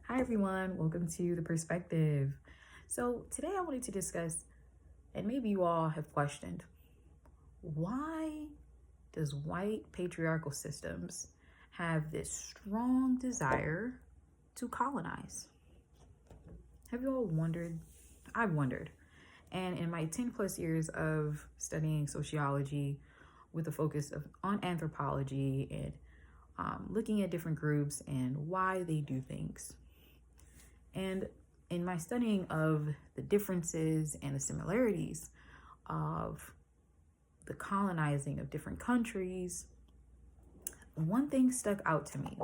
Hi everyone, welcome to The Perspective. So today I wanted to discuss, and maybe you all have questioned, why does white patriarchal systems have this strong desire to colonize? Have you all wondered? I've wondered. And in my 10 plus years of studying sociology with a focus on anthropology and looking at different groups and why they do things, and in my studying of the differences and the similarities of the colonizing of different countries, one thing stuck out to me.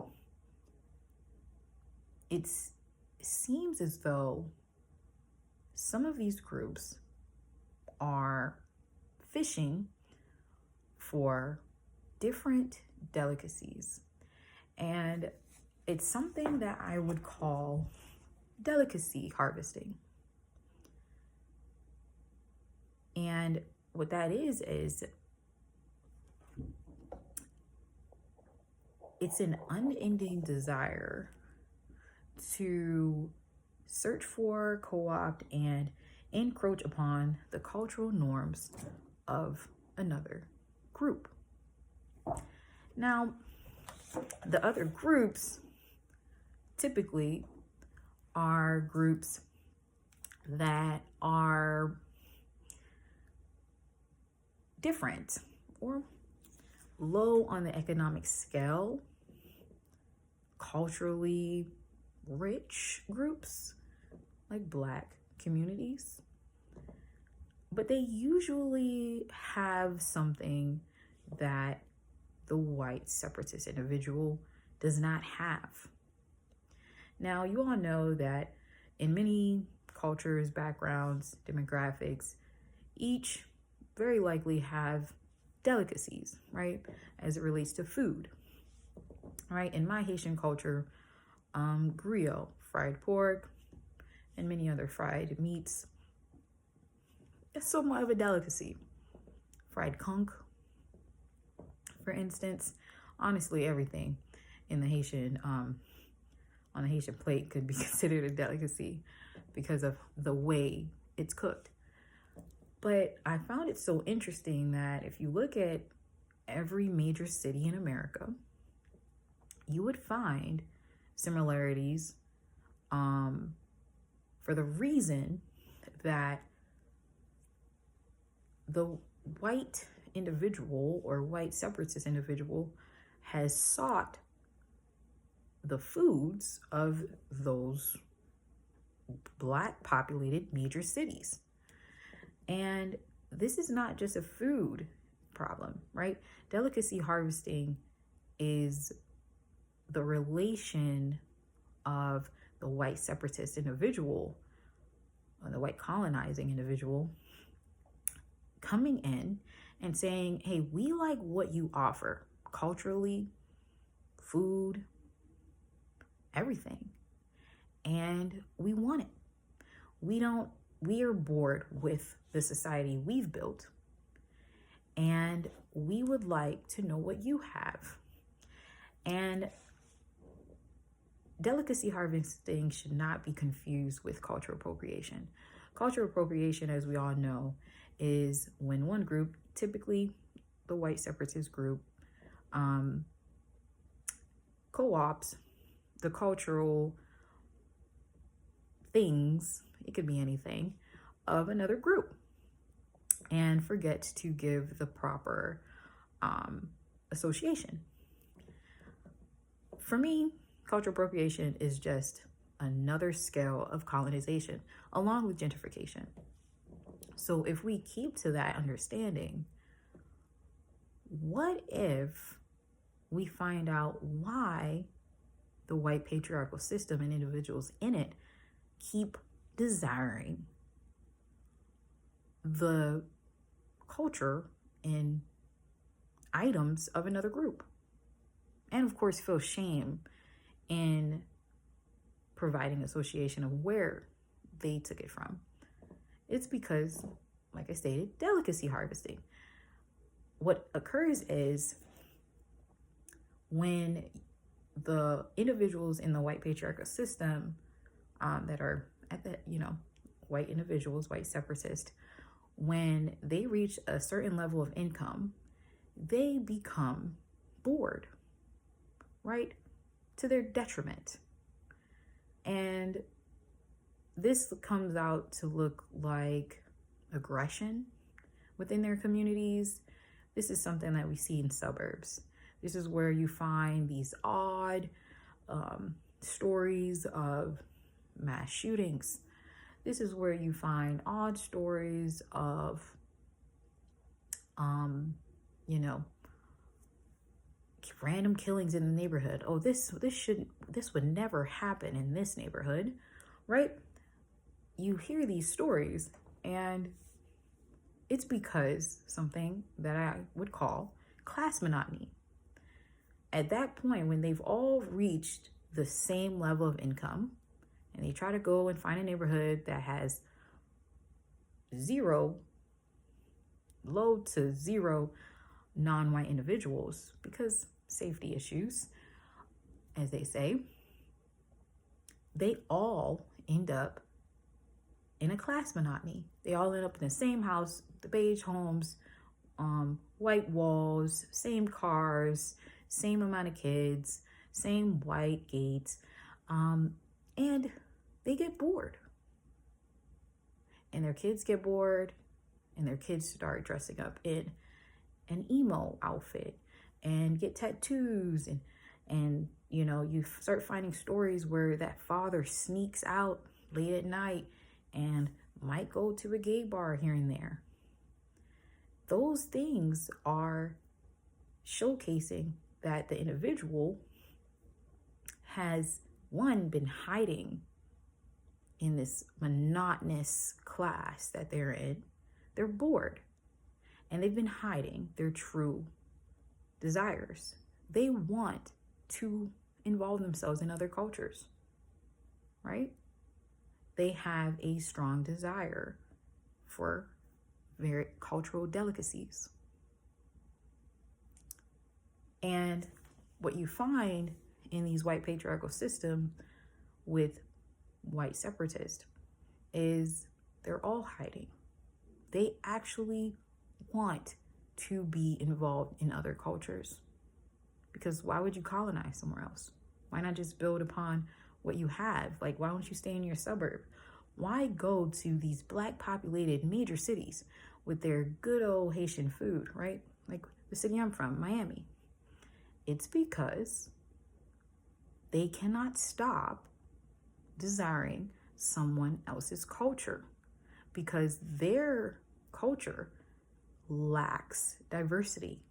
It seems as though some of these groups are fishing for different delicacies. And it's something that I would call delicacy harvesting. And what that is it's an unending desire to search for, co-opt, and encroach upon the cultural norms of another group. Now, the other groups typically are groups that are different or low on the economic scale, culturally rich groups like Black communities, but they usually have something that the white separatist individual does not have. Now, you all know that in many cultures, backgrounds, demographics, each very likely have delicacies, right? As it relates to food, right? In my Haitian culture, griot, fried pork, and many other fried meats, it's somewhat of a delicacy. Fried conch, for instance. Honestly, everything in the Haitian, on a Haitian plate could be considered a delicacy because of the way it's cooked. But I found it so interesting that if you look at every major city in America, you would find similarities for the reason that the white individual or white separatist individual has sought the foods of those Black populated major cities. And this is not just a food problem, right? Delicacy harvesting is the relation of the white separatist individual, or the white colonizing individual, coming in and saying, hey, we like what you offer culturally, food, everything, and we want it. We are bored with the society we've built, and we would like to know what you have. And delicacy harvesting should not be confused with cultural appropriation. Cultural appropriation, as we all know, is when one group, typically the white separatist group, co-ops the cultural things, it could be anything, of another group and forgets to give the proper association. For me, cultural appropriation is just another scale of colonization along with gentrification. So if we keep to that understanding, what if we find out why the white patriarchal system and individuals in it keep desiring the culture and items of another group, and of course feel shame in providing association of where they took it from? It's because, like I stated, delicacy harvesting. What occurs is when the individuals in the white patriarchal system that are at the, white individuals, white separatists, when they reach a certain level of income, they become bored, right? To their detriment. And this comes out to look like aggression within their communities. This is something that we see in suburbs. This is where you find these odd stories of mass shootings. This is where you find odd stories of, random killings in the neighborhood. Oh, this would never happen in this neighborhood, right? You hear these stories, and it's because something that I would call class monotony. At that point, when they've all reached the same level of income, and they try to go and find a neighborhood that has low to zero non-white individuals, because safety issues, as they say, they all end up in a class monotony. They all end up in the same house, the beige homes, white walls, same cars, same amount of kids, same white gates, and they get bored. And their kids get bored, and their kids start dressing up in an emo outfit and get tattoos, and you start finding stories where that father sneaks out late at night and might go to a gay bar here and there. Those things are showcasing that the individual has, one, been hiding in this monotonous class that they're in. They're bored, and they've been hiding their true desires. They want to involve themselves in other cultures, right? They have a strong desire for very cultural delicacies. And what you find in these white patriarchal system with white separatists is they're all hiding. They actually want to be involved in other cultures, because why would you colonize somewhere else? Why not just build upon what you have? Like, why don't you stay in your suburb? Why go to these Black populated major cities with their good old Haitian food, right? Like the city I'm from, Miami. It's because they cannot stop desiring someone else's culture, because their culture lacks diversity.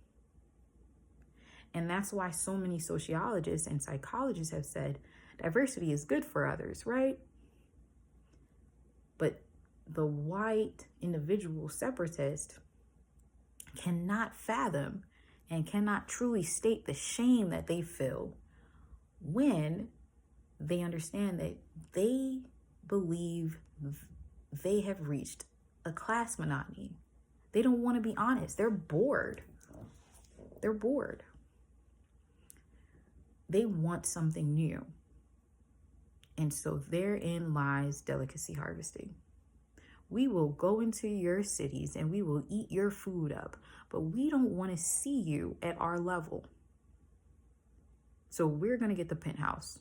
And that's why so many sociologists and psychologists have said diversity is good for others, right? But the white individual separatist cannot fathom and cannot truly state the shame that they feel when they understand that they believe they have reached a class monotony. They don't want to be honest. They're bored. They're bored. They want something new. And so therein lies delicacy harvesting. We will go into your cities and we will eat your food up, but we don't want to see you at our level. So we're going to get the penthouse,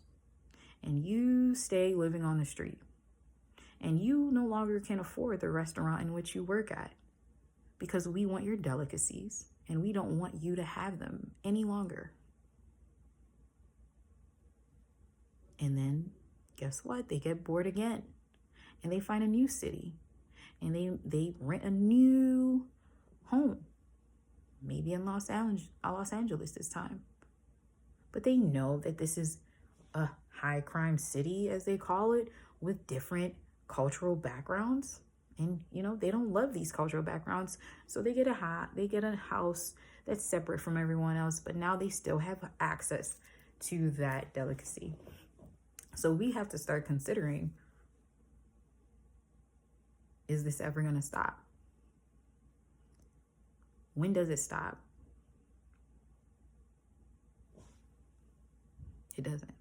and you stay living on the street, and you no longer can afford the restaurant in which you work at, because we want your delicacies and we don't want you to have them any longer. And then guess what? They get bored again, and they find a new city, and they rent a new home, maybe in Los Angeles this time. But they know that this is a high crime city, as they call it, with different cultural backgrounds. And, they don't love these cultural backgrounds. So they get a house that's separate from everyone else, but now they still have access to that delicacy. So we have to start considering, is this ever going to stop? When does it stop? It doesn't.